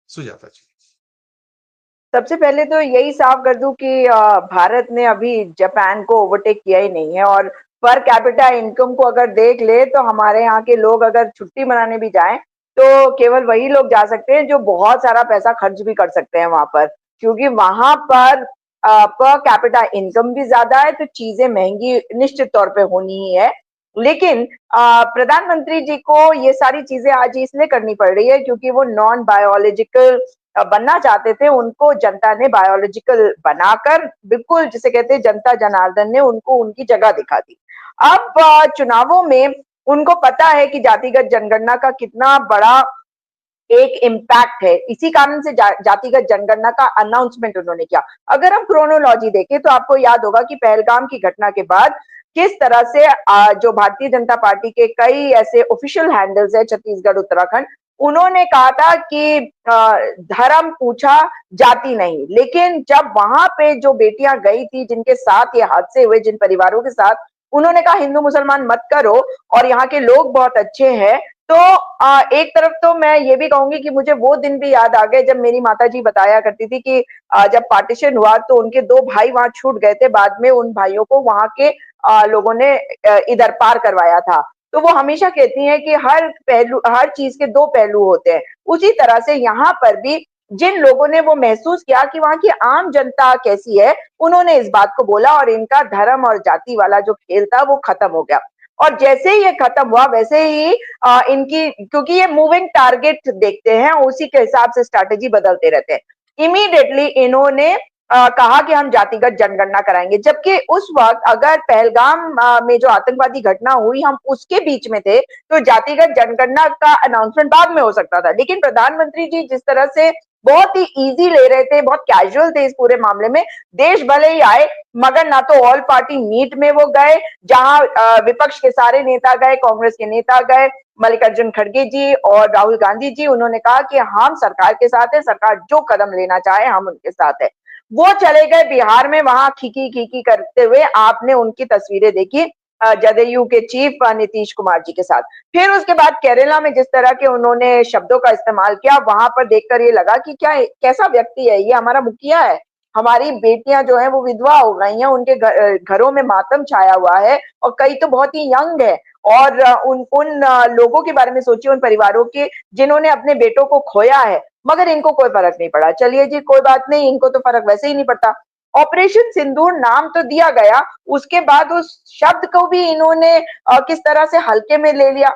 सुजाता जी। सबसे पहले तो यही साफ कर दूं कि भारत ने अभी जापान को ओवरटेक किया ही नहीं है। और पर कैपिटा इनकम को अगर देख ले तो हमारे यहाँ के लोग अगर छुट्टी मनाने भी जाएं तो केवल वही लोग जा सकते हैं जो बहुत सारा पैसा खर्च भी कर सकते हैं वहां पर, क्योंकि वहां पर कैपिटा इनकम भी ज्यादा है, तो चीजें महंगी निश्चित तौर पे होनी ही है। लेकिन प्रधानमंत्री जी को ये सारी चीजें आज इसलिए करनी पड़ रही है क्योंकि वो नॉन बायोलॉजिकल बनना चाहते थे। उनको जनता ने बायोलॉजिकल बनाकर, बिल्कुल जिसे कहते हैं जनता जनार्दन ने उनको उनकी जगह दिखा दी। अब चुनावों में उनको पता है कि जातिगत जनगणना का कितना बड़ा एक इम्पैक्ट है, इसी कारण से जातिगत जनगणना का अनाउंसमेंट उन्होंने किया। अगर हम क्रोनोलॉजी देखें तो आपको याद होगा कि पहलगाम की घटना के बाद किस तरह से जो भारतीय जनता पार्टी के कई ऐसे ऑफिशियल हैंडल्स है छत्तीसगढ़ उत्तराखंड, उन्होंने कहा था कि धर्म पूछा जाति नहीं। लेकिन जब वहां पे जो बेटियां गई थी जिनके साथ ये हादसे हुए, जिन परिवारों के साथ, उन्होंने कहा हिंदू मुसलमान मत करो और यहाँ के लोग बहुत अच्छे हैं। तो एक तरफ तो मैं ये भी कहूंगी कि मुझे वो दिन भी याद आ गए जब मेरी माता जी बताया करती थी कि जब पार्टीशन हुआ तो उनके दो भाई वहां छूट गए थे, बाद में उन भाइयों को वहां के लोगों ने इधर पार करवाया था। तो वो हमेशा कहती हैं कि हर पहलू, हर चीज के दो पहलू होते हैं। उसी तरह से यहाँ पर भी जिन लोगों ने वो महसूस किया कि वहां की आम जनता कैसी है, उन्होंने इस बात को बोला और इनका धर्म और जाति वाला जो खेल था वो खत्म हो गया। और जैसे ही ये खत्म हुआ वैसे ही इनकी, क्योंकि ये मूविंग टारगेट देखते हैं, उसी के हिसाब से स्ट्रैटेजी बदलते रहते हैं। इमीडिएटली इन्होंने कहा कि हम जातिगत जनगणना कराएंगे, जबकि उस वक्त अगर पहलगाम में जो आतंकवादी घटना हुई हम उसके बीच में थे तो जातिगत जनगणना का अनाउंसमेंट बाद में हो सकता था। लेकिन प्रधानमंत्री जी जिस तरह से बहुत ही इजी ले रहे थे, बहुत कैजुअल थे इस पूरे मामले में, देश भले ही आए मगर ना तो ऑल पार्टी मीट में वो गए जहां विपक्ष के सारे नेता गए, कांग्रेस के नेता गए, मल्लिकार्जुन खड़गे जी और राहुल गांधी जी, उन्होंने कहा कि हम सरकार के साथ है, सरकार जो कदम लेना चाहे हम उनके साथ है। वो चले गए बिहार में, वहां खीकी खीकी करते हुए आपने उनकी तस्वीरें देखी जदयू के चीफ नीतीश कुमार जी के साथ। फिर उसके बाद केरला में जिस तरह के उन्होंने शब्दों का इस्तेमाल किया, वहां पर देखकर ये लगा कि क्या कैसा व्यक्ति है ये, हमारा मुखिया है। हमारी बेटियां जो है वो विधवा हो गई हैं, उनके घरों में मातम छाया हुआ है और कई तो बहुत ही यंग है। और उन उन लोगों के बारे में सोचिए, उन परिवारों के जिन्होंने अपने बेटों को खोया है, मगर इनको कोई फर्क नहीं पड़ा। चलिए जी कोई बात नहीं, इनको तो फर्क वैसे ही नहीं पड़ता। ऑपरेशन सिंदूर नाम तो दिया गया, उसके बाद उस शब्द को भी इन्होंने किस तरह से हल्के में ले लिया।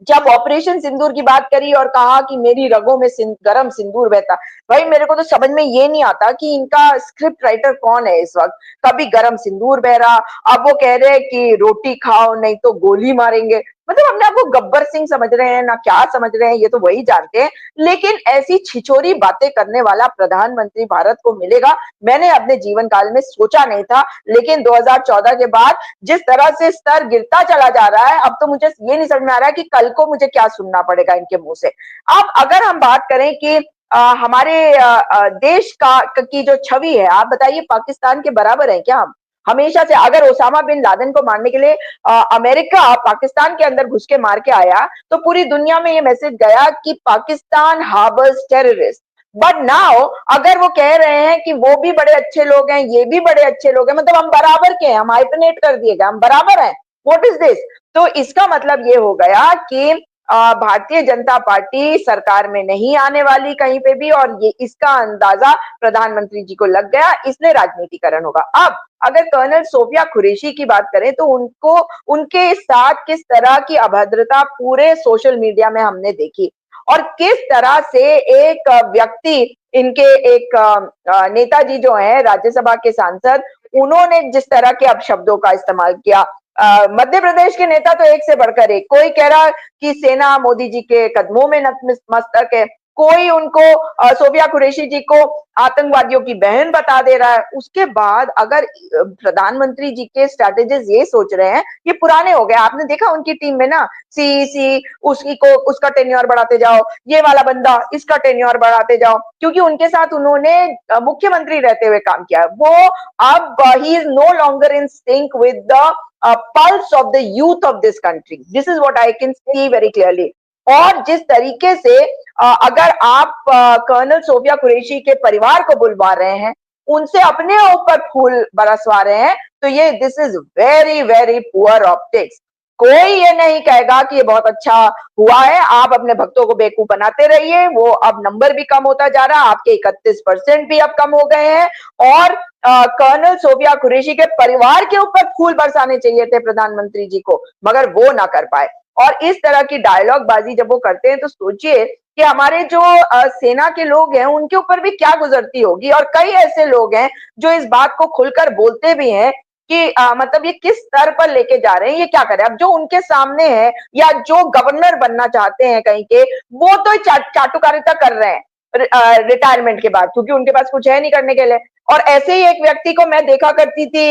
जब ऑपरेशन सिंदूर की बात करी और कहा कि मेरी रगों में गरम सिंदूर बहता, भाई मेरे को तो समझ में ये नहीं आता कि इनका स्क्रिप्ट राइटर कौन है इस वक्त। कभी गरम सिंदूर बह रहा, अब वो कह रहे हैं कि रोटी खाओ नहीं तो गोली मारेंगे। मतलब अपने आपको गब्बर सिंह समझ रहे हैं ना क्या समझ रहे हैं, ये तो वही जानते हैं। लेकिन ऐसी छिछोरी बातें करने वाला प्रधानमंत्री भारत को मिलेगा, मैंने अपने जीवन काल में सोचा नहीं था। लेकिन 2014 के बाद जिस तरह से स्तर गिरता चला जा रहा है, अब तो मुझे ये नहीं समझ में आ रहा है कि कल को मुझे क्या सुनना पड़ेगा इनके मुंह से। अब अगर हम बात करें कि हमारे देश का की जो छवि है, आप बताइए पाकिस्तान के बराबर है क्या हम? हमेशा से अगर ओसामा बिन लादेन को मारने के लिए अमेरिका पाकिस्तान के अंदर घुस के मार के आया तो पूरी दुनिया में ये मैसेज गया कि Pakistan harbours terrorist. But now अगर वो कह रहे हैं कि वो भी बड़े अच्छे लोग हैं, ये भी बड़े अच्छे लोग हैं, मतलब हम बराबर के हैं, हम हाइपनेट कर दिए गए, हम बराबर हैं। What is this? तो इसका मतलब ये हो गया कि भारतीय जनता पार्टी सरकार में नहीं आने वाली कहीं पे भी, और ये इसका अंदाजा प्रधानमंत्री जी को लग गया, इसलिए राजनीतिकरण होगा। अब अगर कर्नल सोफिया कुरैशी की बात करें तो उनको, उनके साथ किस तरह की अभद्रता पूरे सोशल मीडिया में हमने देखी, और किस तरह से एक व्यक्ति, इनके एक नेताजी जो है राज्यसभा के सांसद, उन्होंने जिस तरह के अपशब्दों का इस्तेमाल किया। मध्य प्रदेश के नेता तो एक से बढ़कर एक, कोई कह रहा कि सेना मोदी जी के कदमों में नतमस्तक है, कोई उनको सोफिया कुरैशी जी को आतंकवादियों की बहन बता दे रहा है। उसके बाद अगर प्रधानमंत्री जी के स्ट्रैटेजिस्ट ये सोच रहे हैं, ये पुराने हो गए। आपने देखा उनकी टीम में ना, सी उसकी को उसका टेन्योर बढ़ाते जाओ, ये वाला बंदा इसका टेन्योर बढ़ाते जाओ, क्योंकि उनके साथ उन्होंने मुख्यमंत्री रहते हुए काम किया। वो अब he is no longer in sync with the pulse of the youth of this country. This is what I can see very clearly. और जिस तरीके से अगर आप कर्नल सोफिया कुरैशी के परिवार को बुलवा रहे हैं, उनसे अपने ऊपर फूल बरसवा रहे हैं, तो ये this is very very poor optics. कोई ये नहीं कहेगा कि ये बहुत अच्छा हुआ है, आप अपने भक्तों को बेवकूफ बनाते रहिए, वो अब नंबर भी कम होता जा रहा है, आपके 31% भी अब कम हो गए हैं, और कर्नल सोफिया कुरैशी के परिवार के ऊपर फूल बरसाने चाहिए थे प्रधानमंत्री जी को, मगर वो ना कर पाए। और इस तरह की डायलॉग बाजी जब वो करते हैं तो सोचिए कि हमारे जो सेना के लोग हैं उनके ऊपर भी क्या गुजरती होगी, और कई ऐसे लोग हैं जो इस बात को खुलकर बोलते भी हैं कि मतलब ये किस स्तर पर लेके जा रहे हैं, ये क्या करें। अब जो उनके सामने है या जो गवर्नर बनना चाहते हैं कहीं के, वो तो चाटुकारिता कर रहे हैं रिटायरमेंट के बाद, क्योंकि उनके पास कुछ है नहीं करने के लिए। और ऐसे ही एक व्यक्ति को मैं देखा करती थी,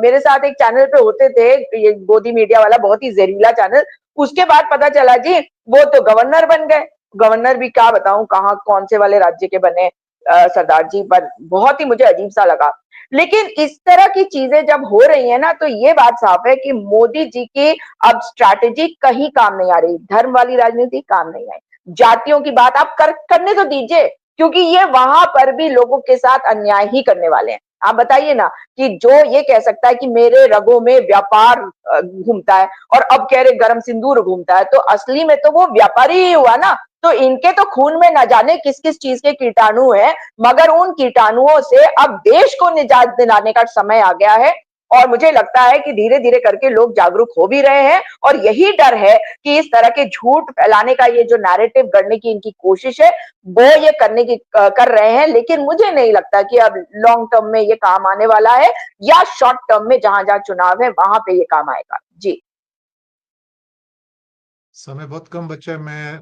मेरे साथ एक चैनल पे होते थे, ये गोदी मीडिया वाला, बहुत ही जहरीला चैनल। उसके बाद पता चला जी वो तो गवर्नर बन गए। गवर्नर भी क्या बताऊं कहाँ कौन से वाले राज्य के बने सरदार जी, पर बहुत ही मुझे अजीब सा लगा। लेकिन इस तरह की चीजें जब हो रही है ना, तो ये बात साफ है कि मोदी जी की अब स्ट्रैटेजी कहीं काम नहीं आ रही, धर्म वाली राजनीति काम नहीं आई। जातियों की बात आप करने तो दीजिए, क्योंकि ये वहां पर भी लोगों के साथ अन्याय ही करने वाले हैं। आप बताइए ना कि जो ये कह सकता है कि मेरे रगों में व्यापार घूमता है, और अब कह रहे गरम सिंदूर घूमता है, तो असली में तो वो व्यापारी ही हुआ ना। तो इनके तो खून में न जाने किस किस चीज के कीटाणु हैं, मगर उन कीटाणुओं से अब देश को निजात दिलाने का समय आ गया है। और मुझे लगता है कि धीरे धीरे करके लोग जागरूक हो भी रहे हैं, और यही डर है कि इस तरह के झूठ फैलाने का ये जो नैरेटिव गढ़ने की इनकी कोशिश है, वो ये करने की कर रहे हैं। लेकिन मुझे नहीं लगता कि अब लॉन्ग टर्म में ये काम आने वाला है, या शॉर्ट टर्म में जहां जहां चुनाव है वहां पे ये काम आएगा। जी। समय बहुत कम बचा है, मैं